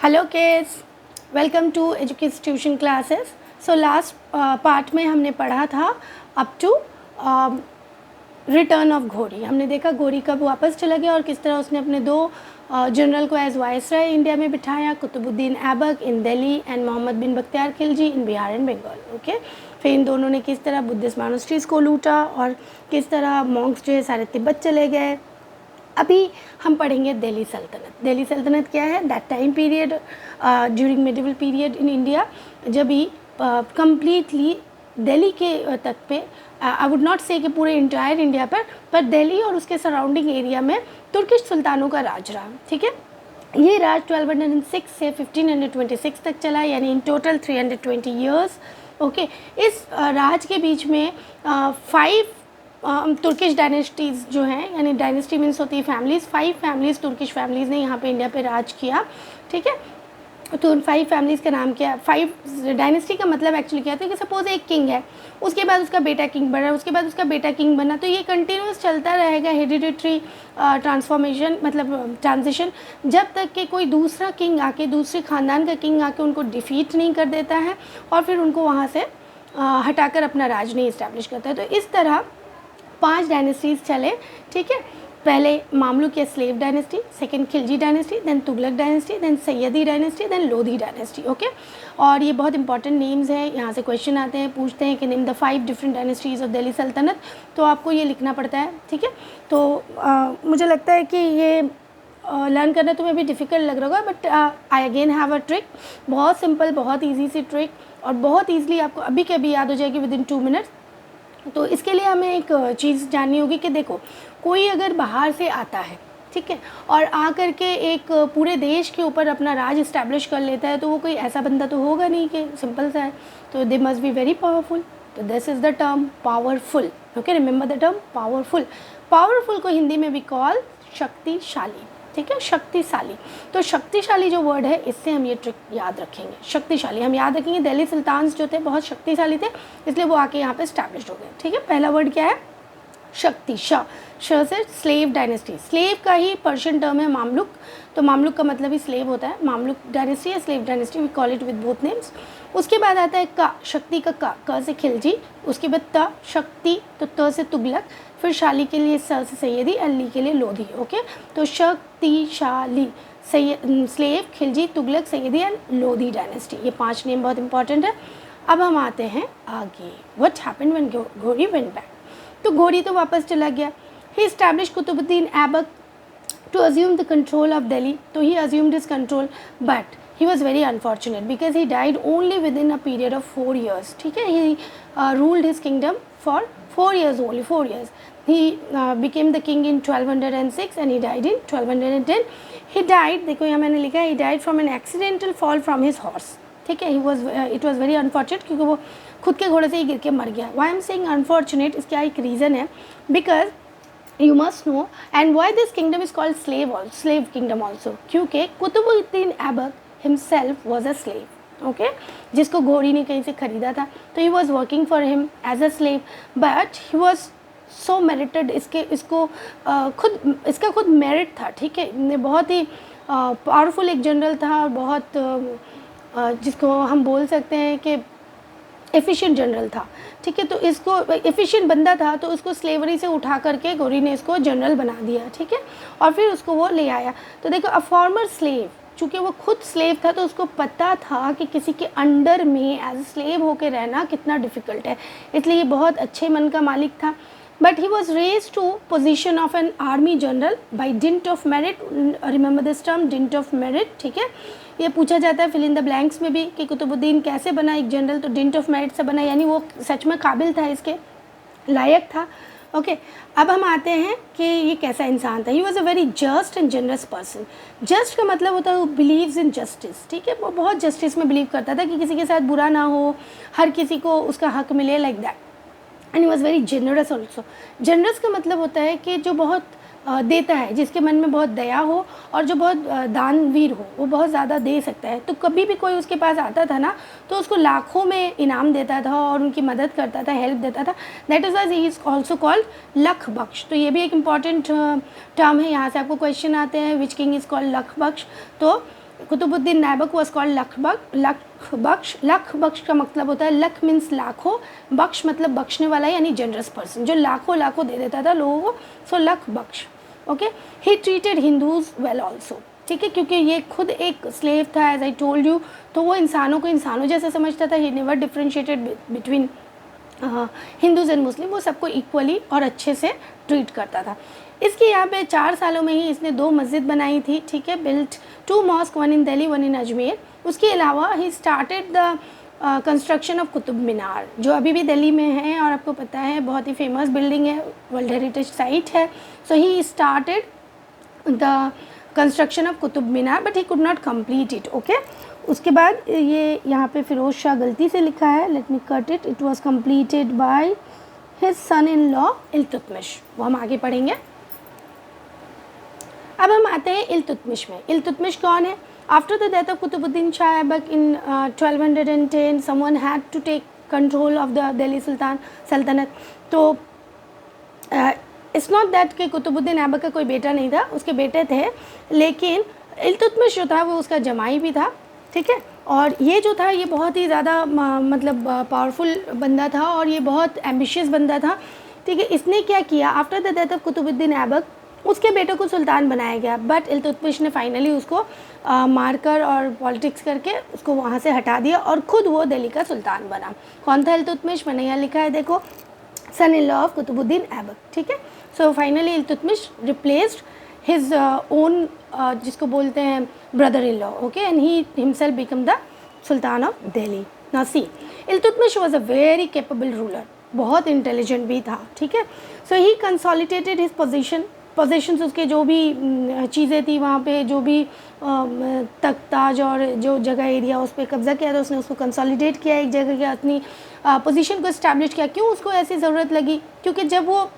Hello kids, welcome to education tuition classes. So last part में हमने पढ़ा था अप टू रिटर्न ऑफ घोरी। हमने देखा घोरी कब वापस चला गया और किस तरह उसने अपने दो जनरल को एज वाइसराय इंडिया में बिठाया, Qutubuddin Aibak in Delhi and Mohammad bin Bakhtiyar Khilji in Bihar and Bengal. Okay, फिर इन दोनों ने किस तरह बुद्धिस्ट मॉनेस्ट्रीज़ को लूटा और किस तरह मॉन्क्स जो है सारे तिब्बत चले गए। अभी हम पढ़ेंगे दिल्ली सल्तनत। दिल्ली सल्तनत क्या है? That time period during medieval period in India, जब ही कम्प्लीटली दिल्ली के तक पे, आई वुड नॉट से कि पूरे इंटायर इंडिया पर दिल्ली और उसके सराउंडिंग एरिया में तुर्किश सुल्तानों का राज रहा। ठीक है, ये राज 1206 से 1526 तक चला, यानी इन टोटल 320 ईयर्स। ओके, इस राज के बीच में 5 तुर्किश डायनेस्टीज़ जो हैं, यानी डायनेस्टी मीन्स होती है फैमिलीज़, 5 फैमिलीज़ तुर्किश फैमिलीज़ ने यहाँ पे इंडिया पे राज किया। ठीक है, तो उन 5 फैमिलीज़ का नाम क्या है? 5 डायनेस्टी का मतलब एक्चुअली क्या था कि सपोज़ एक किंग है, उसके बाद उसका बेटा किंग बना, उसके बाद उसका बेटा किंग बना, तो ये कंटिन्यूस चलता रहेगा हेरिडिटरी ट्रांसफॉर्मेशन, मतलब ट्रांजिशन, जब तक कि कोई दूसरा किंग आके, दूसरे ख़ानदान का किंग आके उनको डिफ़ीट नहीं कर देता है और फिर उनको वहाँ से हटाकर अपना राज नहीं इस्टेब्लिश करता है। तो इस तरह 5 डायनेस्टीज़ चले। ठीक है, पहले मामलुक या slave dynasty, second Khilji dynasty, then Tughlaq dynasty, then Sayyidi dynasty, then Lodi dynasty. Okay, और ये बहुत इंपॉर्टेंट नेम्स हैं, यहाँ से क्वेश्चन आते हैं, पूछते हैं कि name the 5 different dynasties of Delhi सल्तनत, तो आपको ये लिखना पड़ता है। ठीक है, तो मुझे लगता है कि ये लर्न करना तुम्हें भी डिफ़िकल्ट लग रहा होगा, but I again have a trick, बहुत सिंपल, बहुत ईजी सी ट्रिक, और बहुत ईजिली आपको अभी के अभी याद हो जाएगी विद इन 2 मिनट्स। तो इसके लिए हमें एक चीज़ जाननी होगी कि देखो, कोई अगर बाहर से आता है, ठीक है, और आकर के एक पूरे देश के ऊपर अपना राज इस्टेब्लिश कर लेता है, तो वो कोई ऐसा बंदा तो होगा नहीं कि सिंपल सा है, तो they must be very powerful. तो this is the term powerful. Okay, remember the term powerful. Powerful को हिंदी में भी कॉल शक्तिशाली। ठीक है, शक्तिशाली। तो शक्तिशाली जो वर्ड है, इससे हम ये ट्रिक याद रखेंगे। शक्तिशाली हम याद रखेंगे, दिल्ली सुल्तान्स जो थे बहुत शक्तिशाली थे, इसलिए वो आके यहाँ पे स्टैब्लिश हो गए। ठीक है, पहला वर्ड क्या है? शक्ति। श से स्लेव डायनेस्टी। स्लेव का ही पर्शियन टर्म है मामलुक, तो मामलुक का मतलब ही स्लेव होता है। मामलुक डायनेस्टी या slave dynasty, we call it with both names. उसके बाद आता है का, शक्ति का क से खिलजी, उसके बाद त शक्ति, तो त से तुगलक, फिर शाली के लिए स से सैयदी, अली के लिए लोधी। ओके, तो शक्तिशाली, slave, Khilji, Tughlaq, Sayyidi and Lodi dynasty, ये 5 नेम बहुत इंपॉर्टेंट है। अब हम आते हैं आगे, what happened when Ghori went back. तो घोरी तो वापस चला गया। He establish Qutubuddin Aibak to assume the control of Delhi, तो he assumed his control, but he was very unfortunate because he died only within a period of 4 years. ठीक है, he ruled his kingdom for 4 years only, 4 years. He became the king in 1206 and he died in 1210. He died, देखो यहाँ मैंने लिखा है, he died from an accidental fall from his horse. ठीक है, it was very unfortunate क्योंकि वो खुद के घोड़े से ही गिर के मर गया। Why I am saying unfortunate, इसका एक रीज़न है, because you must know and why this kingdom is called slave kingdom also, क्योंकि Qutubuddin Aibak himself was a slave. okay, जिसको घोड़ी ने कहीं से ख़रीदा था, तो he was working for him as a slave, but he was so merited, इसका खुद मेरिट था। ठीक है, बहुत ही पावरफुल एक जनरल था और बहुत जिसको हम बोल सकते हैं कि एफिशिएंट जनरल था। ठीक है, तो इसको एफिशिएंट बंदा था, तो उसको स्लेवरी से उठा करके घोरी ने इसको जनरल बना दिया। ठीक है, और फिर उसको वो ले आया। तो देखो, अ फॉर्मर स्लेव, चूँकि वो खुद स्लेव था, तो उसको पता था कि किसी के अंडर में एज स्लेव होकर रहना कितना डिफ़िकल्ट है, इसलिए ये बहुत अच्छे मन का मालिक था। But he was raise to position of an army general by dint of merit. Remember this term, dint of merit. ठीक है, ये पूछा जाता है फिल इन द ब्लैंक्स में भी कि कुतुबुद्दीन कैसे बना एक जनरल, तो डिंट ऑफ मेरिट से बना, यानी वो सच में काबिल था, इसके लायक था। ओके, अब हम आते हैं कि ये कैसा इंसान था। He was a very just and generous person. Just का मतलब होता है वो बिलीव्स इन जस्टिस। ठीक है, वो बहुत जस्टिस में बिलीव करता था कि किसी के साथ बुरा ना हो, हर किसी को उसका हक मिले, like that. And he was very generous also. Generous का मतलब होता है कि जो बहुत देता है, जिसके मन में बहुत दया हो और जो बहुत दानवीर हो, वो बहुत ज़्यादा दे सकता है। तो कभी भी कोई उसके पास आता था ना, तो उसको लाखों में इनाम देता था और उनकी मदद करता था, हेल्प देता था। That is was he is also called लख बख्श। तो ये भी एक इम्पॉर्टेंट टर्म है, यहाँ से आपको क्वेश्चन आते हैं, विच किंग इज़ कॉल्ड लख बख्श। तो कुतुबुद्दीन ऐबक वाज कॉल्ड लख बख्श का मतलब होता है, लख मीन्स लाखों, बख्श मतलब बख्शने वाला यानी जनरस पर्सन, जो लाखों लाखों दे देता था लोगों को, so Lakh Bakhsh. Okay, he treated Hindus well also, ठीक है, क्योंकि ये खुद एक स्लेव था एज आई टोल्ड यू, तो वो इंसानों को इंसानों जैसे समझता था। He never differentiated between Hindus and Muslim, वो सबको इक्वली और अच्छे से ट्रीट करता था। इसके यहाँ पे 4 सालों में ही इसने 2 मस्जिद बनाई थी, ठीक है, built 2 mosque, 1 in Delhi 1 in Ajmer. उसके अलावा he started the construction of Qutub Minar, जो अभी भी दिल्ली में है और आपको पता है बहुत ही फेमस बिल्डिंग है, वर्ल्ड हेरिटेज साइट है। So he started the construction of Qutub Minar but he could not complete it. Okay, उसके बाद ये यहाँ पे फिरोज शाह गलती से लिखा है, let me cut it, it was completed by his son in law Iltutmish, वो हम आगे पढ़ेंगे। अब हम आते हैं इल्तुतमिश में। इल्तुतमिश कौन है? After the death of Qutubuddin Shah Aibak in 1210 someone had to take control of the Delhi सल्तनत। तो इट्स नॉट दैट कि कुतुबुद्दीन ऐबक का कोई बेटा नहीं था, उसके बेटे थे, लेकिन इल्तुतमिश जो था वो उसका जमाई भी था, ठीक है। और ये जो था ये बहुत ही ज़्यादा मतलब पावरफुल बंदा था और ये बहुत एम्बिशियस बंदा था, ठीक है। इसने क्या किया, after the death of Qutubuddin Aibak उसके बेटे को सुल्तान बनाया गया, बट इल्तुतमिश ने फाइनली उसको मारकर और पॉलिटिक्स करके उसको वहाँ से हटा दिया और ख़ुद वो दिल्ली का सुल्तान बना। कौन था इल्तुतमिश? मैंने यहाँ लिखा है, देखो, son in law of Qutubuddin Aibak, ठीक है। So finally Iltutmish replaced his own जिसको बोलते हैं brother in law, okay, and he himself become the sultan of Delhi. Now see, Iltutmish was a very capable ruler, बहुत इंटेलिजेंट भी था, ठीक है। So he consolidated his positions, उसके जो भी चीज़ें थी वहाँ पे, जो भी तख्ताज और जो जगह एरिया उस पर कब्ज़ा किया था, उसने उसको कंसोलिडेट किया एक जगह के, अपनी पोजीशन को इस्टेब्लिश किया। क्यों उसको ऐसी ज़रूरत लगी? क्योंकि जब वो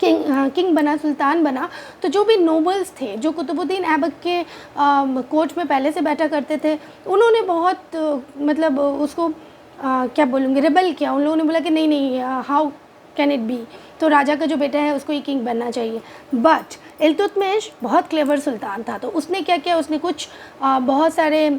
किंग बना, सुल्तान बना, तो जो भी नोबल्स थे जो कुतुबुद्दीन ऐबक के कोर्ट में पहले से बैठा करते थे, उन्होंने बहुत मतलब उसको क्या बोलूँगी, रिबेल किया। उन लोगों ने बोला कि नहीं नहीं, हाउ कैन इट बी, तो राजा का जो बेटा है उसको ही किंग बनना चाहिए। बट इल्तुतमिश बहुत क्लेवर सुल्तान था, तो उसने क्या किया, उसने कुछ बहुत सारे आई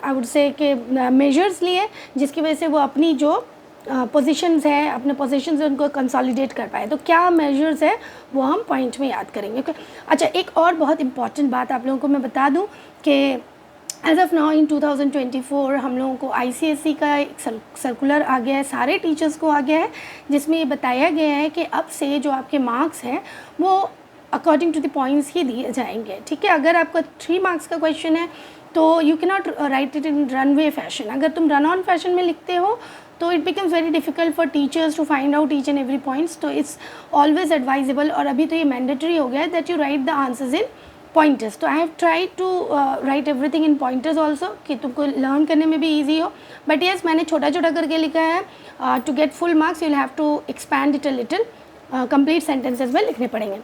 वुड से के मेजर्स लिए, जिसकी वजह से वो अपनी जो पोजीशंस है, अपने पोजीशंस उनको कंसोलिडेट कर पाए। तो क्या मेजर्स है वो हम पॉइंट में याद करेंगे, ओके। अच्छा, एक और बहुत इंपॉर्टेंट बात आप लोगों को मैं बता दूं कि एज ऑफ नाउ इन 2024 हम लोगों को ICSE का एक सर्कुलर आ गया है, सारे टीचर्स को आ गया है, जिसमें ये बताया गया है कि अब से जो आपके मार्क्स हैं वो अकॉर्डिंग टू द पॉइंट्स ही दिए जाएंगे, ठीक है। अगर आपका 3 मार्क्स का क्वेश्चन है तो you can not write it in runway fashion. अगर तुम रन ऑन फैशन में लिखते हो तो it becomes very difficult for teachers to find out each and every points. तो इट्स ऑलवेज एडवाइजेबल, और अभी तो ये मैंडेटरी हो गया है that you write the answers in pointers. तो I have tried to write everything in pointers also, कि तुमको लर्न करने में भी ईजी हो। बट येस, मैंने छोटा छोटा करके लिखा है। To get full marks you will have to expand it a little, complete sentences में लिखने पड़ेंगे।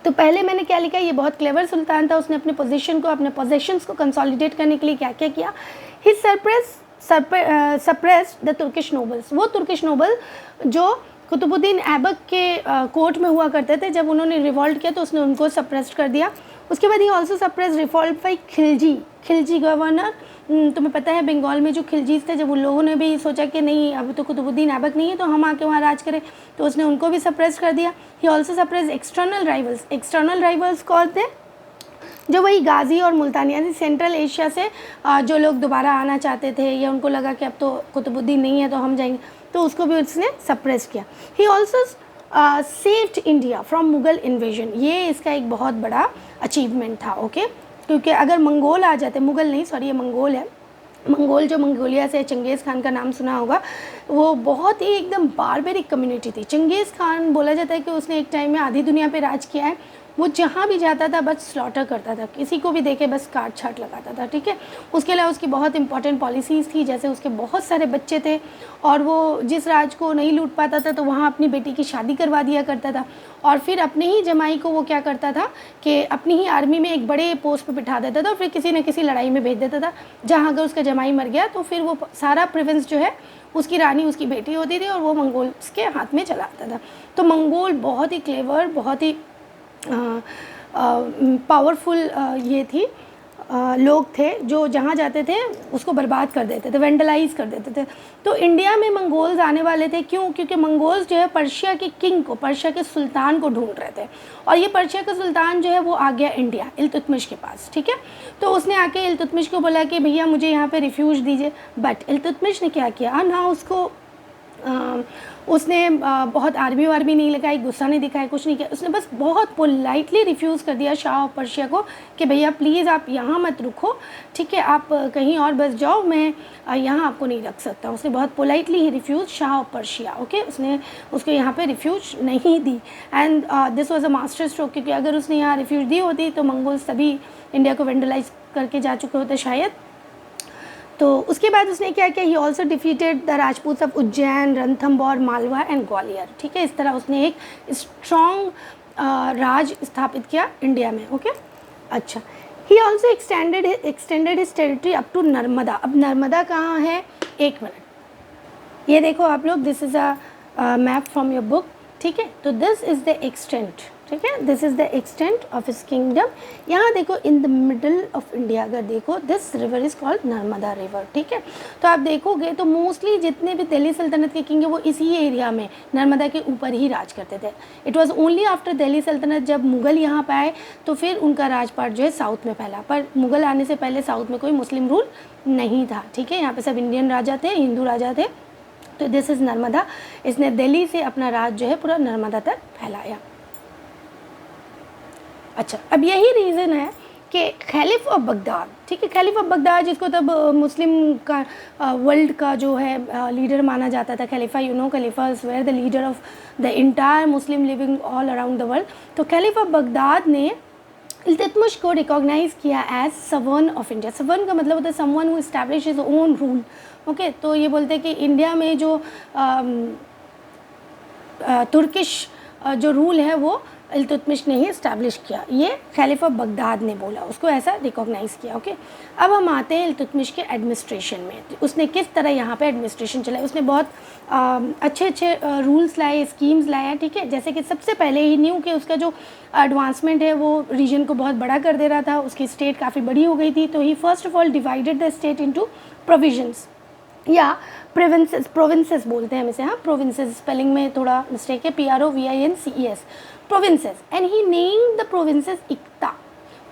तो पहले मैंने क्या लिखा, ये बहुत क्लेवर सुल्तान था, उसने अपने पोजीशन को, अपने पोजेशंस को कंसोलिडेट करने के लिए क्या क्या किया। ही सप्रेस्ड द तुर्किश नोबल्स, वो तुर्किश नोबल जो कुतुबुद्दीन ऐबक के कोर्ट में हुआ करते थे, जब उन्होंने रिवॉल्ट किया तो उसने उनको सप्रेस्ड कर दिया। उसके बाद he also suppress revolt by Khilji governor. तुम्हें पता है बंगाल में जो खिलजीज थे, जब उन लोगों ने भी सोचा कि नहीं अब तो कुतुबुद्दीन ऐबक नहीं है तो हम आके वहाँ राज करें, तो उसने उनको भी सप्रेस कर दिया। He also suppress external rivals कौन थे? जो वही गाजी और मुल्तान यानी सेंट्रल एशिया से जो लोग दोबारा आना चाहते थे, या उनको लगा कि अब तो कुतुबुद्दीन नहीं है तो हम जाएंगे, तो उसको भी उसने सप्रेस किया। He also saved India from Mughal invasion, ये इसका एक बहुत बड़ा अचीवमेंट था, ओके। क्योंकि अगर मंगोल आ जाते, मुगल नहीं सॉरी ये मंगोल है, मंगोल जो मंगोलिया से, चंगेज़ खान का नाम सुना होगा, वो बहुत ही एकदम बारबेरिक कम्युनिटी थी। चंगेज़ खान बोला जाता है कि उसने एक टाइम में आधी दुनिया पे राज किया है। वो जहाँ भी जाता था बस स्लॉटर करता था, किसी को भी देखे बस काट छाट लगाता था, ठीक है। उसके अलावा उसकी बहुत इंपॉर्टेंट पॉलिसीज़ थी, जैसे उसके बहुत सारे बच्चे थे और वो जिस राज को नहीं लूट पाता था तो वहाँ अपनी बेटी की शादी करवा दिया करता था, और फिर अपने ही जमाई को वो क्या करता था कि अपनी ही आर्मी में एक बड़े पोस्ट पर बिठा देता था और फिर किसी न किसी लड़ाई में भेज देता था, जहाँ अगर उसका जमाई मर गया तो फिर वो सारा प्रोविंस जो है उसकी रानी उसकी बेटी होती थी और वो मंगोल्स के हाथ में चला आता था। तो मंगोल बहुत ही क्लेवर, बहुत ही पावरफुल ये थी लोग थे जो जहाँ जाते थे उसको बर्बाद कर देते थे, वेंडलाइज कर देते थे। तो इंडिया में मंगोल्स आने वाले थे, क्यों? क्योंकि मंगोल्स जो है पर्शिया के किंग को, पर्शिया के सुल्तान को ढूंढ रहे थे, और ये पर्शिया का सुल्तान जो है वो आ गया इंडिया इल्तुतमिश के पास, ठीक है। तो उसने आके इल्तुतमिश को बोला कि भैया मुझे यहाँ पे रिफ्यूज दीजिए, बट इल्तुतमिश ने क्या किया ना, उसने बहुत आर्मी वार्मी नहीं लगाई, गुस्सा नहीं दिखाया, कुछ नहीं किया, उसने बस बहुत पोलाइटली रिफ्यूज़ कर दिया शाह ऑफ पर्शिया को कि भैया प्लीज़ आप यहाँ मत रुको, ठीक है, आप कहीं और बस जाओ, मैं यहाँ आपको नहीं रख सकता। उसने बहुत पोलाइटली ही refuse Shah of Persia, okay, उसने उसको यहाँ पे रिफ्यूज नहीं दी। And this was a master stroke, क्योंकि अगर उसने यहाँ रिफ्यूज दी होती तो मंगोल्स तभी इंडिया को वेंडलाइज करके जा चुके होते शायद। तो उसके बाद उसने क्या किया, he also defeated the Rajput of Ujjain, Ranthambore, Malwa and Gwalior, ठीक है। इस तरह उसने एक स्ट्रॉन्ग राज स्थापित किया इंडिया में, ओके। अच्छा, he also extended his territory up to Narmada. अब नर्मदा कहाँ है, एक मिनट, ये देखो आप लोग, this is a map from your book, ठीक है। तो दिस इज़ द एक्सटेंट, ठीक है, this is the extent of his kingdom. यहाँ देखो in the middle of India अगर देखो, this river is called Narmada river, ठीक है। तो आप देखोगे तो मोस्टली जितने भी दिल्ली सल्तनत के किंग है वो इसी एरिया में नर्मदा के ऊपर ही राज करते थे। It was only after Delhi सल्तनत, जब मुग़ल यहाँ पर आए तो फिर उनका राजपाट जो है साउथ में फैला, पर मुग़ल आने से पहले साउथ में कोई मुस्लिम रूल नहीं था, ठीक है। यहाँ पर सब इंडियन राजा थे, हिंदू राजा थे। तो दिस इज़ नर्मदा, इसने दिल्ली से अपना राज जो है पूरा नर्मदा तक फैलाया। अच्छा, अब यही रीज़न है कि खलीफ ऑफ बगदाद, ठीक है, खलीफ ऑफ बगदाद जिसको तब मुस्लिम का वर्ल्ड का जो है लीडर माना जाता था, खलीफा, you know, khalifas were the leader of the entire Muslim living all around the world. तो खलीफ ऑफ बगदाद ने इल्तुतमिश को रिकॉग्नाइज़ किया as sovereign of India. Sovereign का मतलब होता है someone who establish his own rule, okay. तो ये बोलते हैं कि इंडिया में जो तुर्किश जो रूल है वो इल्तुतमिश ने ही इस्टेब्लिश किया, ये खलीफ ऑफ बगदाद ने बोला, उसको ऐसा रिकॉग्नाइज़ किया, ओके। अब हम आते हैं इल्तुतमिश के एडमिनिस्ट्रेशन में, उसने किस तरह यहाँ पे एडमिनिस्ट्रेशन चलाया। उसने बहुत अच्छे अच्छे रूल्स लाए, स्कीम्स लाए, ठीक है। जैसे कि सबसे पहले ही न्यू कि उसका जो एडवांसमेंट है वो रीजन को बहुत बड़ा कर दे रहा था, उसकी स्टेट काफ़ी बड़ी हो गई थी। तो he first of all divided the state into provisions या प्रोविंसेस बोलते हैं हम इसे, हाँ, प्रोविंसेस, स्पेलिंग में थोड़ा मिस्टेक है, PROVINCES, provinces, and he named the provinces iqta.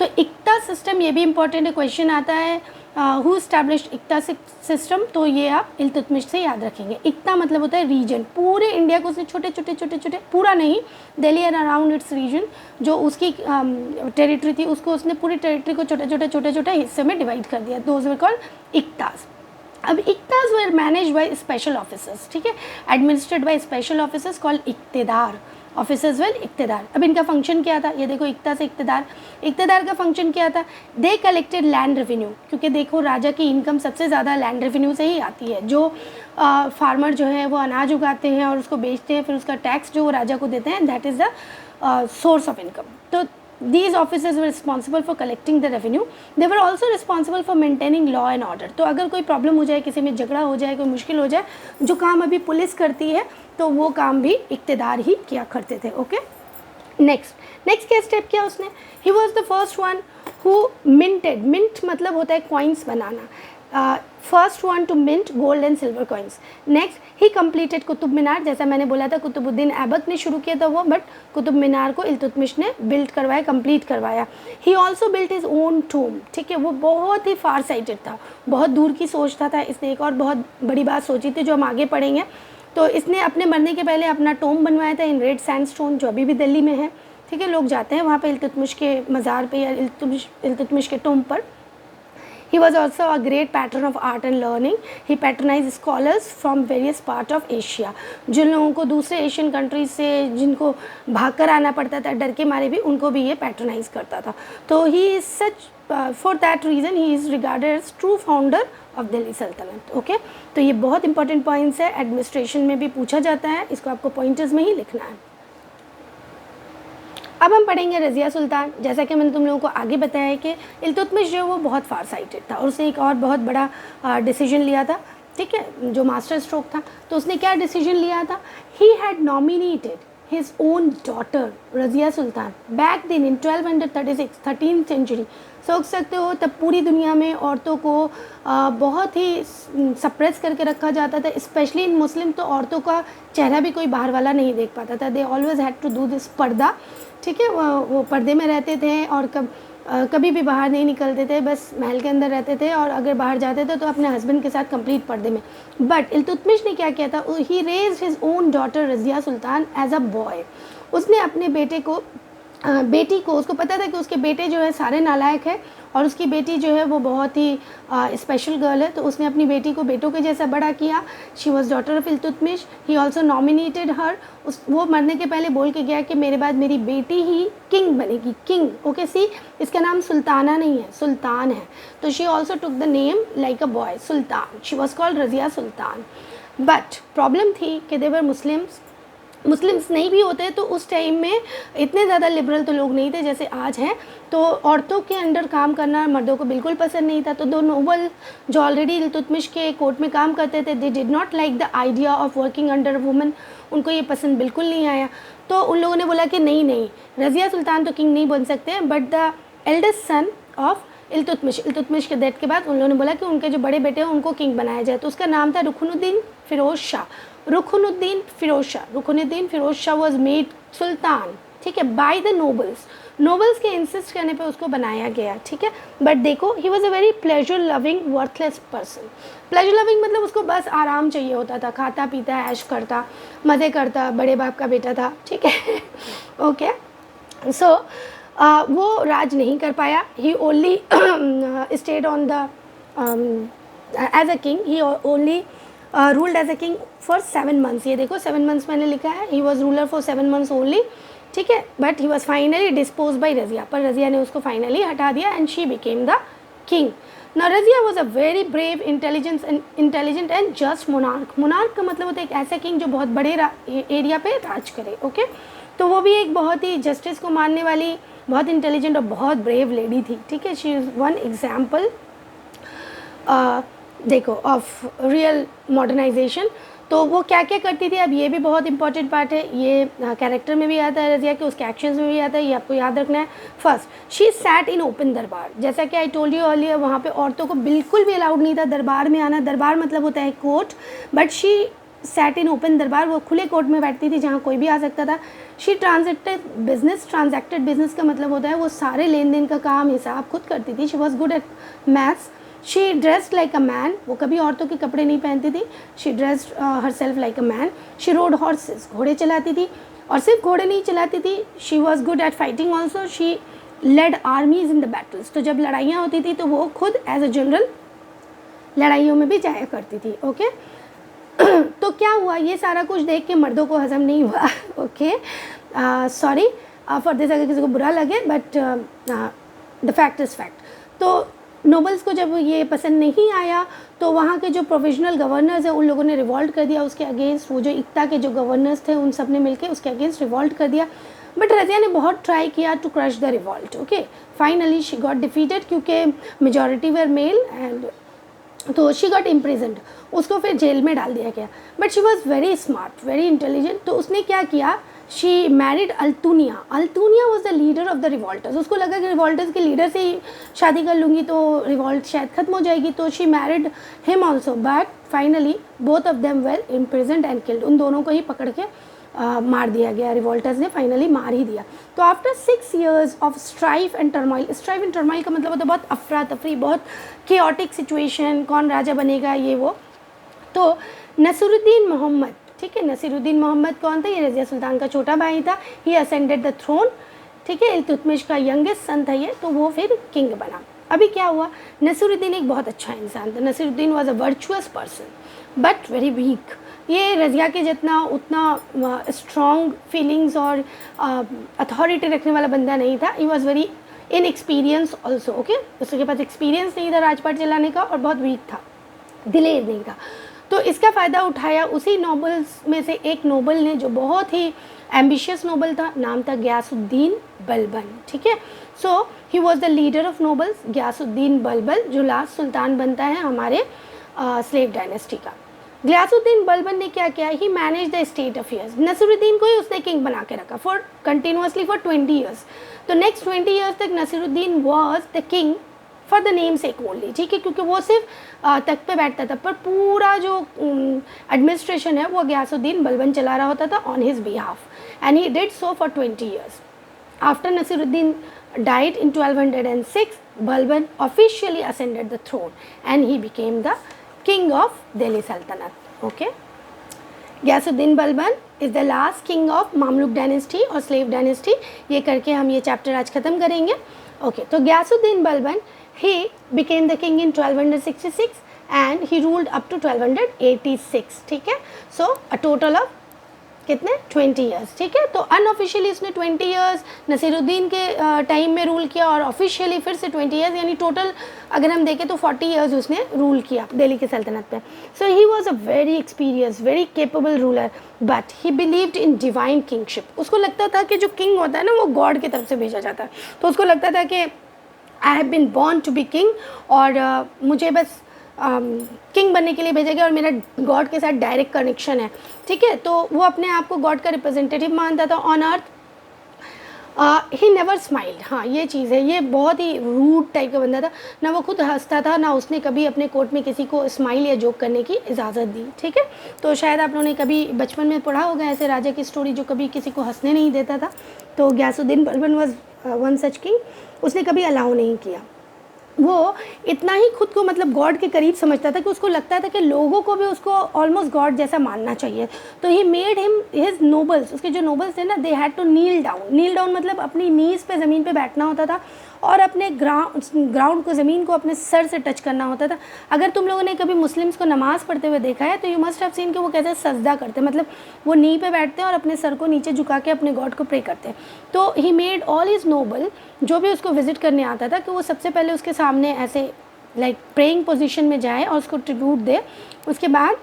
तो इक्ता सिस्टम, ये भी इंपॉर्टेंट है, क्वेश्चन आता है हु एस्टैब्लिश्ड इक्ता सिस्टम, तो ये आप इल्तुतमिश से याद रखेंगे। इक्ता मतलब होता है रीजन, पूरे इंडिया को उसने छोटे छोटे, पूरा नहीं, Delhi and around its region, जो उसकी टेरिटरी थी उसको उसने पूरी टेरिटरी को छोटे छोटे हिस्से में डिवाइड कर दिया, दोज वर कॉल्ड इक्तास। अब iqtas were managed by special officers, ठीक है, administered by special officers called iqtedar, officers well iqtedar. अब इनका फंक्शन क्या था, ये देखो, इक्ता से इक्तेदार का फंक्शन क्या था, दे कलेक्टेड लैंड रेवेन्यू, क्योंकि देखो राजा की इनकम सबसे ज़्यादा लैंड रेवेन्यू से ही आती है। जो फार्मर जो है वो अनाज उगाते हैं और उसको बेचते हैं, फिर उसका टैक्स जो वो राजा को देते हैं, that is the source of income. तो these officers were responsible for collecting the revenue. They were also responsible for maintaining law and order. तो अगर कोई प्रॉब्लम हो जाए, किसी में झगड़ा हो जाए, कोई मुश्किल हो जाए, जो काम अभी पुलिस करती है तो वो काम भी इक्तेदार ही किया करते थे, ओके। नेक्स्ट क्या स्टेप किया उसने, he was the first one who minted, mint मतलब होता है कॉइन्स बनाना, first one to mint gold and silver coins. Next he completed Qutub Minar, जैसा मैंने बोला था कुतुबुद्दीन ऐबक ने शुरू किया था वो, बट कुतुब मीनार को इल्तुतमिश ने बिल्ड करवाया, कंप्लीट करवाया। He also built his own tomb, ठीक है, वो बहुत ही फार साइटेड था, बहुत दूर की सोचता था। इसने एक और बहुत बड़ी बात सोची थी जो हम आगे पढ़ेंगे। तो इसने अपने मरने के पहले अपना टोम बनवाया था इन रेड सैंडस्टोन, जो अभी भी दिल्ली में है, ठीक है, लोग जाते हैं वहाँ पे इल्तुतमिश के मज़ार पे या इल्तुतमिश के टोम पर। He was also a great patron of art and learning. He patronized scholars from various parts of Asia. जिन लोगों को दूसरे एशियन कंट्रीज से जिनको भाग कर आना पड़ता था डर के मारे भी, उनको भी ये पैट्रोनाइज करता था। तो he is such for that reason he is regarded as true founder of Delhi सल्तनत, ओके। तो ये बहुत इंपॉर्टेंट पॉइंट्स है, एडमिनिस्ट्रेशन में भी पूछा जाता है, इसको आपको पॉइंटर्स में ही लिखना है। अब हम पढ़ेंगे रज़िया सुल्तान। जैसा कि मैंने तुम लोगों को आगे बताया है कि इल्तुतमिश जो है वो बहुत फार साइटेड था और उसने एक और बहुत बड़ा डिसीजन लिया था, ठीक है, जो मास्टर स्ट्रोक था। तो उसने क्या डिसीजन लिया था, he had nominated his own daughter Razia Sultan back then in 1236 13th century। सोच सकते हो तब पूरी दुनिया में औरतों को बहुत ही सप्रेस करके रखा जाता था, स्पेशली इन मुस्लिम। तो औरतों का चेहरा भी कोई बाहर वाला नहीं देख पाता था। They always had to do this पर्दा, ठीक है। वो पर्दे में रहते थे और कभी भी बाहर नहीं निकलते थे, बस महल के अंदर रहते थे, और अगर बाहर जाते थे तो अपने हस्बैंड के साथ कंप्लीट पर्दे में। बट इल्तुतमिश ने क्या किया था, he raised his own daughter Razia Sultan as a boy. उसने अपने बेटी को, उसको पता था कि उसके बेटे जो है सारे नालायक है और उसकी बेटी जो है वो बहुत ही स्पेशल गर्ल है, तो उसने अपनी बेटी को बेटों के जैसा बड़ा किया। She was daughter of Iltutmish. He also nominated her. वो मरने के पहले बोल के गया कि मेरे बाद मेरी बेटी ही किंग बनेगी, किंग। ओके, सी इसका नाम सुल्ताना नहीं है, सुल्तान है। तो she also took the name like a boy, Sultan. She was called Razia Sultan. But problem थी कि देवर मुस्लिम्स नहीं भी होते तो उस टाइम में इतने ज़्यादा लिबरल तो लोग नहीं थे जैसे आज हैं। तो औरतों के अंडर काम करना मर्दों को बिल्कुल पसंद नहीं था। तो दो नोबल जो ऑलरेडी इल्तुतमिश के कोर्ट में काम करते थे, they did not like the idea of working under women. उनको ये पसंद बिल्कुल नहीं आया। तो उन लोगों ने बोला कि नहीं, रज़िया सुल्तान तो किंग नहीं बन सकते, but the eldest son of Iltutmish के डेथ के बाद उन लोगों ने बोला कि उनके जो बड़े बेटे हैं उनको किंग बनाया जाए। तो उसका नाम था रुकनुद्दीन फ़िरोज़ शाह। रुकनुद्दीन फ़िरोज़ शाह वॉज मेड सुल्तान, ठीक है, बाय द नोबल्स के इंसिस्ट करने पे उसको बनाया गया, ठीक है। बट देखो, he was a very pleasure loving worthless person. Pleasure loving मतलब उसको बस आराम चाहिए होता था, खाता पीता ऐश करता, मज़े करता, बड़े बाप का बेटा था, ठीक है। ओके, सो वो राज नहीं कर पाया। He only stayed on the as a king. He only ruled as a king for 7 months। ये देखो 7 months मैंने लिखा है। He was ruler for 7 months only, ठीक है। But he was finally dispose by Razia, पर रज़िया ने उसको फाइनली हटा दिया and she became the king. Now Razia was a very brave, intelligent and just monarch. Monarch का मतलब होता है एक ऐसा किंग जो बहुत बड़े एरिया पे राज करे, ओके। तो वो भी एक बहुत ही जस्टिस को मानने वाली, बहुत इंटेलिजेंट और बहुत ब्रेव लेडी थी, ठीक है। शी इज़ वन एग्जाम्पल देखो ऑफ रियल मॉडर्नाइजेशन। तो वो क्या क्या करती थी, अब ये भी बहुत इंपॉर्टेंट पार्ट है। ये कैरेक्टर में भी आता है रज़िया के, उसके एक्शंस में भी आता है, ये आपको याद रखना है। First, she sat in open दरबार। जैसा कि आई टोल्ड यू अर्लियर, वहाँ पे औरतों को बिल्कुल भी अलाउड नहीं था दरबार में आना। दरबार मतलब होता है court, but she sat in open दरबार। वो खुले कोर्ट में बैठती थी जहाँ कोई भी आ सकता था। शी ट्रांजैक्टेड बिजनेस का मतलब होता है वो सारे लेन देन का काम हिसाब खुद करती थी। She was good at maths. She dressed like a man. वो कभी औरतों के कपड़े नहीं पहनती थी। She dressed herself like a man. She rode horses, घोड़े चलाती थी। और सिर्फ घोड़े नहीं चलाती थी, she was good at fighting also. She led armies in the battles. तो जब लड़ाइयाँ होती थी तो वो खुद एज अ जनरल लड़ाइयों में भी जाया करती थी, ओके। तो क्या हुआ, ये सारा कुछ देख के मर्दों को हजम नहीं हुआ, ओके। सॉरी फॉर दिस, अगर किसी को बुरा लगे, but the fact is fact. तो नोबल्स को जब ये पसंद नहीं आया तो वहाँ के जो प्रोविजनल गवर्नर्स हैं उन लोगों ने रिवॉल्ट कर दिया उसके अगेंस्ट। वो जो इक्ता के जो गवर्नर्स थे उन सब ने मिलकर उसके अगेंस्ट रिवॉल्ट कर दिया। बट रज़िया ने बहुत ट्राई किया to crush the revolt, okay. Finally she got defeated क्योंकि मेजॉरिटी वर मेल, एंड तो शी गॉट इम्प्रिजन्ड। उसको फिर जेल में डाल दिया गया। But she was very smart, very intelligent. तो उसने क्या किया, she married Altunia. Altunia was the leader of the revolters. उसको लगा कि रिवॉल्टर्स के लीडर से ही शादी कर लूँगी तो रिवॉल्ट शायद ख़त्म हो जाएगी, तो she married him also. But finally both of them were imprisoned and killed. उन दोनों को ही पकड़ के मार दिया गया। रिवॉल्टर्स ने फाइनली मार ही दिया। तो after 6 years of strife and turmoil, strife and turmoil का मतलब होता है बहुत अफरा तफरी, बहुत केओटिक सिचुएशन, कौन राजा बनेगा ये वो। तो नसीरुद्दीन मोहम्मद, ठीक है, नसीरुद्दीन मोहम्मद कौन था, ये रज़िया सुल्तान का छोटा भाई था। ही असेंडेड द थ्रोन, ठीक है। इल्तुतमिश का यंगेस्ट सन था ये, तो वो फिर किंग बना। अभी क्या हुआ, नसीरुद्दीन एक बहुत अच्छा इंसान था। Nasiruddin was a virtuous person but very weak. ये रज़िया के जितना उतना स्ट्रॉन्ग फीलिंग्स और अथॉरिटी रखने वाला बंदा नहीं था। He was very inexperience also, okay. उसके पास एक्सपीरियंस नहीं था राजपाट चलाने का और बहुत वीक था, दिलेर नहीं था। तो इसका फ़ायदा उठाया उसी नोबल्स में से एक नोबल ने जो बहुत ही एम्बिशियस नोबल था, नाम था गयासुद्दीन बलबन, ठीक है। So he was the leader of nobles, Ghiyasuddin Balban, जो लास्ट सुल्तान बनता है हमारे स्लेव डायनेस्टी का। गियासुद्दीन बलबन ने क्या किया, he manage the state affairs. Nasiruddin को ही उसने किंग बना के रखा फॉर कंटिन्यूसली फॉर 20 ईयर्स। तो नेक्स्ट 20 ईयर्स तक Nasiruddin was the king for the name sake only, ठीक है, क्योंकि वो सिर्फ तख्त पे बैठता था, पर पूरा जो एडमिनिस्ट्रेशन है वो गियासुद्दीन बलबन चला रहा होता था on his behalf, and he did so for 20 years. After Nasiruddin died in 1206, Balban officially ascended the throne and he became the king of Delhi Sultanate. Okay, Ghiyasuddin Balban is the last king of Mamluk dynasty और slave dynasty। ये करके हम ये chapter आज ख़त्म करेंगे। Okay, तो Ghiyasuddin Balban he became the king in 1266 and he ruled up to 1286, ठीक है। So a total of कितने 20 ईयर्स, ठीक है। तो अनऑफिशियली उसने 20 ईयर्स नसीरुद्दीन के टाइम में रूल किया और ऑफिशियली फिर से 20 ईयर्स, यानी टोटल अगर हम देखें तो 40 ईयर्स उसने रूल किया दिल्ली की सल्तनत पे। So he was a very experience, very capable ruler, but he believed in divine kingship. उसको लगता था कि जो किंग होता है ना वो गॉड की तरफ से भेजा जाता है, तो उसको लगता था कि I have been born to be king और मुझे बस किंग बनने के लिए भेजा गया और मेरा गॉड के साथ डायरेक्ट कनेक्शन है, ठीक है। तो वो अपने आप को गॉड का रिप्रेजेंटेटिव मानता था on earth. He never smiled, हाँ ये चीज़ है, ये बहुत ही रूड टाइप का बंदा था, ना वो खुद हंसता था, ना उसने कभी अपने कोर्ट में किसी को स्माइल या जोक करने की इजाज़त दी, ठीक है। तो शायद आप लोगों ने कभी बचपन में पढ़ा होगा ऐसे राजा की स्टोरी जो कभी किसी को हंसने नहीं देता था। तो Ghiyasuddin Balban was one such king, उसने कभी अलाउ नहीं किया। वो इतना ही खुद को मतलब गॉड के करीब समझता था कि उसको लगता था कि लोगों को भी उसको ऑलमोस्ट गॉड जैसा मानना चाहिए। तो he made him his nobles, उसके जो नोबल्स थे ना, they had to kneel down मतलब अपनी नीज पे ज़मीन पे बैठना होता था और अपने ग्राउंड को, ज़मीन को अपने सर से टच करना होता था। अगर तुम लोगों ने कभी मुस्लिम्स को नमाज़ पढ़ते हुए देखा है तो यू मस्ट हैव सीन कि वो कैसे सजदा करते हैं, मतलब वो नी पे बैठते हैं और अपने सर को नीचे झुका के अपने गॉड को प्रे करते हैं। तो he made all his noble, जो भी उसको विजिट करने आता था, कि वो सबसे पहले उसके सामने ऐसे लाइक प्रेइंग पोजीशन में जाए और उसको ट्रिब्यूट दे, उसके बाद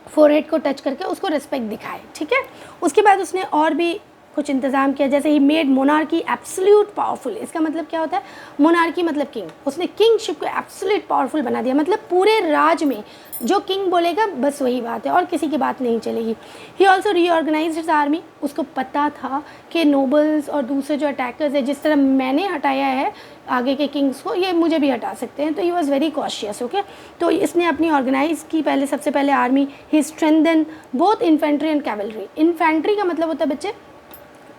फोरहेड को टच करके उसको रिस्पेक्ट दिखाए, ठीक है। उसके बाद उसने और भी कुछ इंतज़ाम किया, जैसे he made monarchy absolute powerful. इसका मतलब क्या होता है, मोनार्की मतलब किंग, उसने किंगशिप को एब्सोल्यूट पावरफुल बना दिया, मतलब पूरे राज में जो किंग बोलेगा बस वही बात है और किसी की बात नहीं चलेगी। ही ऑल्सो रीऑर्गेनाइज्ड हिज आर्मी, उसको पता था कि नोबल्स और दूसरे जो अटैकर्स है, जिस तरह मैंने हटाया है आगे के किंग्स को, ये मुझे भी हटा सकते हैं। तो he was very cautious, okay. तो इसने अपनी ऑर्गेनाइज की पहले, सबसे पहले army. He strengthen both infantry and cavalry. Infantry का मतलब होता है बच्चे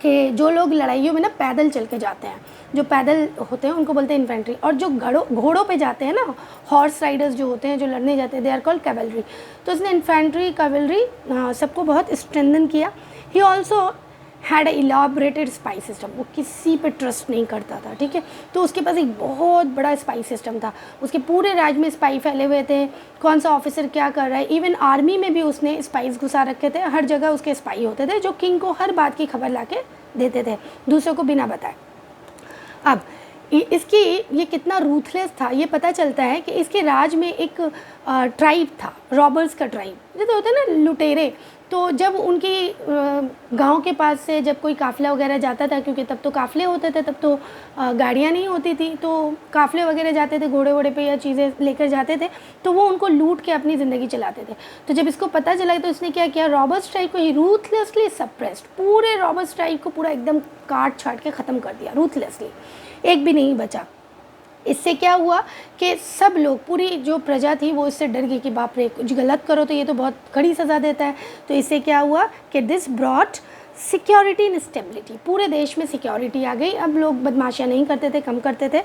कि जो लोग लड़ाइयों में ना पैदल चल के जाते हैं, जो पैदल होते हैं उनको बोलते हैं इन्फेंट्री, और जो घोड़ों पे जाते हैं ना, हॉर्स राइडर्स जो होते हैं, जो लड़ने जाते हैं, दे आर कॉल्ड कैवलरी। तो इसने इन्फेंट्री, कैवलरी सबको बहुत स्ट्रेंथन किया। He also had a elaborated spy system, वो किसी पे ट्रस्ट नहीं करता था, ठीक है। तो उसके पास एक बहुत बड़ा स्पाई सिस्टम था, उसके पूरे राज्य में स्पाई फैले हुए थे, कौन सा ऑफिसर क्या कर रहा है। इवन आर्मी में भी उसने स्पाइस घुसा रखे थे, हर जगह उसके स्पाई होते थे जो किंग को हर बात की खबर ला के देते थे, दूसरों को बिना बताए। अब इसकी ये कितना रूथलेस था ये पता चलता है कि इसके राज में एक ट्राइब था, रॉबर्स का ट्राइब, जैसे होता है ना लुटेरे। तो जब उनकी गांव के पास से जब कोई काफ़िला वगैरह जाता था, क्योंकि तब तो काफ़िले होते थे, तब तो गाड़ियाँ नहीं होती थी, तो काफ़िले वगैरह जाते थे घोड़े वोड़े पे या चीज़ें लेकर जाते थे, तो वो उनको लूट के अपनी ज़िंदगी चलाते थे। तो जब इसको पता चला तो इसने क्या किया, रॉबर्स ट्राइब को ही रूथलेसली सप्रेस्ड, पूरे रॉबर्स ट्राइब को पूरा एकदम काट छाट के ख़त्म कर दिया रूथलेसली, एक भी नहीं बचा। इससे क्या हुआ कि सब लोग, पूरी जो प्रजा थी वो इससे डर गई कि बाप रे कुछ गलत करो तो ये तो बहुत कड़ी सज़ा देता है। तो इससे क्या हुआ कि this brought security and stability, पूरे देश में सिक्योरिटी आ गई, अब लोग बदमाशियाँ नहीं करते थे, कम करते थे,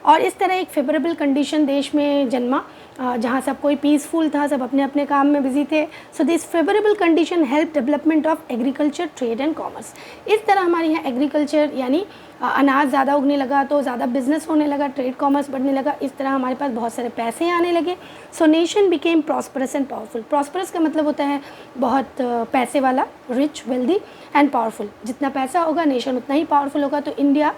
और इस तरह एक फेवरेबल कंडीशन देश में जन्मा जहाँ सब कोई पीसफुल था, सब अपने अपने काम में बिजी थे। So this favourable condition help development of agriculture, trade and commerce. इस तरह हमारे यहाँ एग्रीकल्चर यानी अनाज ज़्यादा उगने लगा तो ज़्यादा बिजनेस होने लगा, ट्रेड कॉमर्स बढ़ने लगा, इस तरह हमारे पास बहुत सारे पैसे आने लगे। So nation became prosperous and powerful. Prosperous का मतलब होता है बहुत पैसे वाला, रिच, वेल्दी एंड पावरफुल। जितना पैसा होगा नेशन उतना ही पावरफुल होगा। तो इंडिया,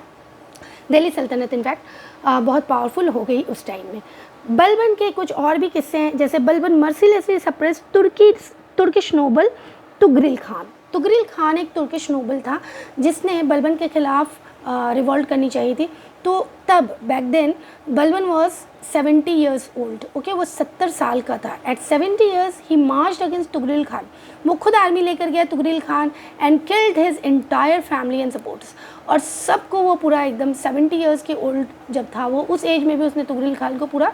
दिल्ली सल्तनत इनफैक्ट बहुत पावरफुल हो गई उस टाइम में। बलबन के कुछ और भी किस्से हैं, जैसे Balban mercilessly suppress Turkish noble Tughril Khan. Tughril Khan एक तुर्किश नोबल था जिसने बलबन के खिलाफ रिवॉल्ट करनी चाहिए थी। तो तब back then Balban was 70 years old, okay, वो 70 साल का था। At 70 years he marched against Tughril Khan, वो खुद आर्मी लेकर गया Tughril Khan and killed his entire family and supports, और सबको वो पूरा एकदम 70 ईयर्स के ओल्ड जब था वो, उस एज में भी उसने तुगरिल खान को पूरा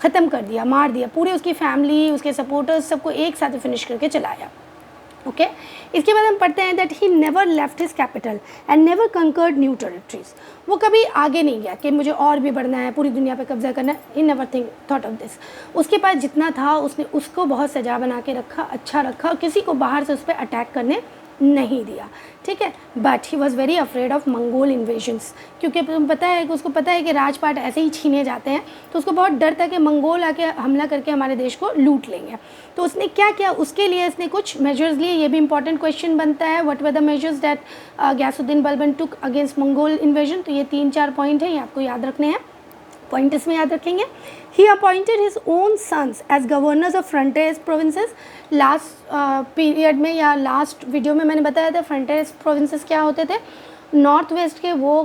ख़त्म कर दिया, मार दिया, पूरे उसकी फैमिली, उसके सपोर्टर्स, सबको एक साथ फिनिश करके चलाया। ओके इसके बाद हम पढ़ते हैं that he never left his capital and never conquered new territories, वो कभी आगे नहीं गया कि मुझे और भी बढ़ना है, पूरी दुनिया पे कब्जा करना है, he never thought of this. उसके पास जितना था उसने उसको बहुत सजा बना के रखा, अच्छा रखा, और किसी को बाहर से उस पर अटैक करने नहीं दिया, ठीक है। But he was very afraid of Mongol invasions, क्योंकि पता है कि उसको पता है कि राजपाट ऐसे ही छीने जाते हैं, तो उसको बहुत डर था कि मंगोल आके हमला करके हमारे देश को लूट लेंगे। तो उसने क्या किया, उसके लिए इसने कुछ मेजर्स लिए। ये भी इंपॉर्टेंट क्वेश्चन बनता है, what were the measures that Ghiyasuddin Balban took against Mongol invasion. तो ये 3-4 पॉइंट है, ये आपको याद रखने हैं, पॉइंट इसमें याद रखेंगे। He appointed his own sons as governors of frontier provinces. Last period में या लास्ट वीडियो में मैंने बताया था फ्रंटियर प्रोविंसेस क्या होते थे, नॉर्थ वेस्ट के वो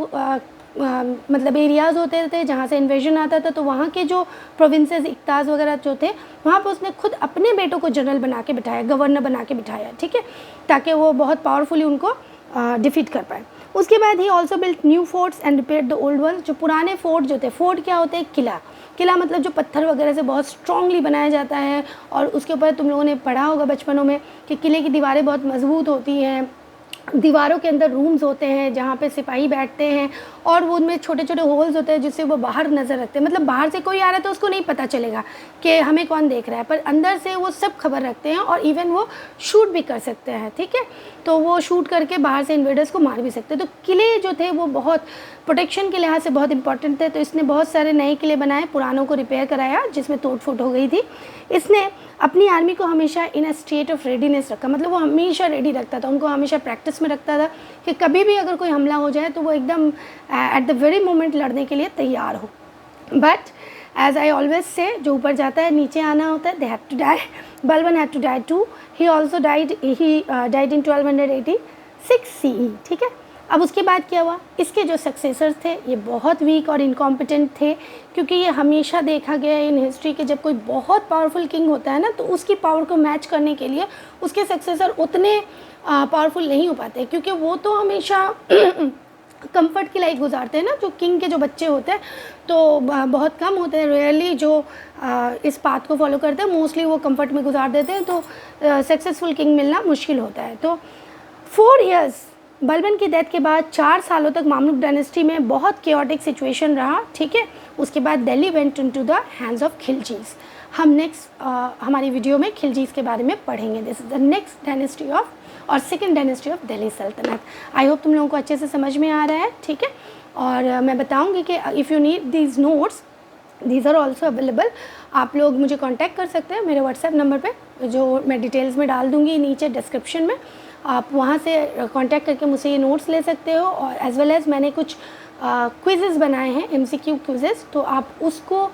मतलब एरियाज़ होते थे जहाँ से इन्वेजन आता था, तो वहाँ के जो प्रोविंसेस इक्ताज़ वगैरह जो थे वहाँ पर उसने खुद अपने बेटों को जनरल बना के बिठाया, गवर्नर बना के बिठाया, ठीक है, ताकि वो बहुत पावरफुली उनको डिफीट कर पाए। उसके बाद ही also built new forts and repaired the old one. जो पुराने फोर्ट जो थे, फोर्ट क्या होते हैं, किला, किला मतलब जो पत्थर वगैरह से बहुत स्ट्रांगली बनाया जाता है, और उसके ऊपर तुम लोगों ने पढ़ा होगा बचपनों में कि किले की दीवारें बहुत मजबूत होती हैं, दीवारों के अंदर रूम्स होते हैं जहाँ पे सिपाही बैठते हैं, और वो उनमें छोटे छोटे होल्स होते हैं जिससे वो बाहर नज़र रखते हैं, मतलब बाहर से कोई आ रहा है तो उसको नहीं पता चलेगा कि हमें कौन देख रहा है, पर अंदर से वो सब खबर रखते हैं, और इवन वो शूट भी कर सकते हैं, ठीक है, तो वो शूट करके बाहर से इन्वेडर्स को मार भी सकते हैं। तो किले जो थे वो बहुत प्रोटेक्शन के लिहाज से बहुत इंपॉर्टेंट थे, तो इसने बहुत सारे नए किले बनाए, पुरानों को रिपेयर कराया जिसमें तोड़ फूट हो गई थी। इसने अपनी आर्मी को हमेशा इन अ स्टेट ऑफ रेडीनेस रखा, मतलब वो हमेशा रेडी रखता था, उनको हमेशा प्रैक्टिस में रखता था कि कभी भी अगर कोई हमला हो जाए तो वो एकदम एट द वेरी मोमेंट लड़ने के लिए तैयार हो। But as I always say, जो ऊपर जाता है नीचे आना होता है, they have to die, Balban had to die too, he also died in 1286 CE, ठीक है। अब उसके बाद क्या हुआ, इसके जो सक्सेसर्स थे ये बहुत वीक और इनकॉम्पिटेंट थे, क्योंकि ये हमेशा देखा गया है इन हिस्ट्री के जब कोई बहुत पावरफुल किंग होता है ना, तो उसकी पावर को मैच करने के लिए उसके सक्सेसर उतने पावरफुल नहीं हो पाते, क्योंकि वो तो हमेशा कंफर्ट की लाइफ गुजारते हैं ना, जो किंग के जो बच्चे होते हैं तो बहुत कम होते हैं, रेयरली जो इस पाथ को फॉलो करते हैं, मोस्टली वो कंफर्ट में गुजार देते हैं, तो सक्सेसफुल किंग मिलना मुश्किल होता है। तो 4 years बलबन की डेथ के बाद 4 सालों तक मामलुक डायनेस्टी में बहुत केओटिक सिचुएशन रहा, ठीक है। उसके बाद Delhi went into the hands of Khiljis. हम नेक्स्ट हमारी वीडियो में खिलजीज के बारे में पढ़ेंगे। This is the next dynasty of और सेकेंड डायनेस्टी ऑफ दिल्ली सल्तनत। आई होप तुम लोगों को अच्छे से समझ में आ रहा है, ठीक है। और मैं बताऊँगी कि if you need these notes, these are also available, आप लोग मुझे कॉन्टैक्ट कर सकते हैं मेरे व्हाट्सएप नंबर पे, जो मैं डिटेल्स में डाल दूँगी नीचे डिस्क्रिप्शन में, आप वहाँ से कांटेक्ट करके मुझसे ये नोट्स ले सकते हो। और एज़ वेल एज़ मैंने कुछ क्विज़ेस बनाए हैं, MCQ क्विज़ेस, तो आप उसको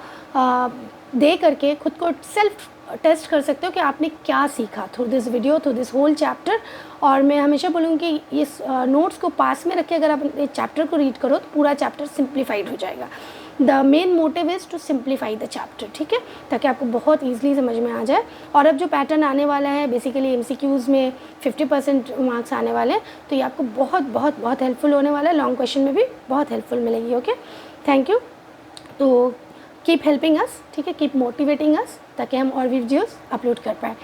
दे करके खुद को सेल्फ टेस्ट कर सकते हो कि आपने क्या सीखा through this video, through this whole chapter. और मैं हमेशा बोलूँगी कि इस नोट्स को पास में रख के अगर आप इस चैप्टर को रीड करो तो पूरा चैप्टर सिंप्लीफाइड हो जाएगा। The main motive is to simplify the chapter, ठीक है, ताकि आपको बहुत ईजिली समझ में आ जाए। और अब जो पैटर्न आने वाला है बेसिकली MCQs में 50% मार्क्स आने वाले हैं, तो ये आपको बहुत बहुत बहुत हेल्पफुल होने वाला है, लॉन्ग क्वेश्चन में भी बहुत हेल्पफुल मिलेगी। Okay, thank you. तो कीप हेल्पिंग अस, ठीक है, कीप मोटिवेटिंग अस, ताकि हम और वीडियोज़ अपलोड कर पाएँ।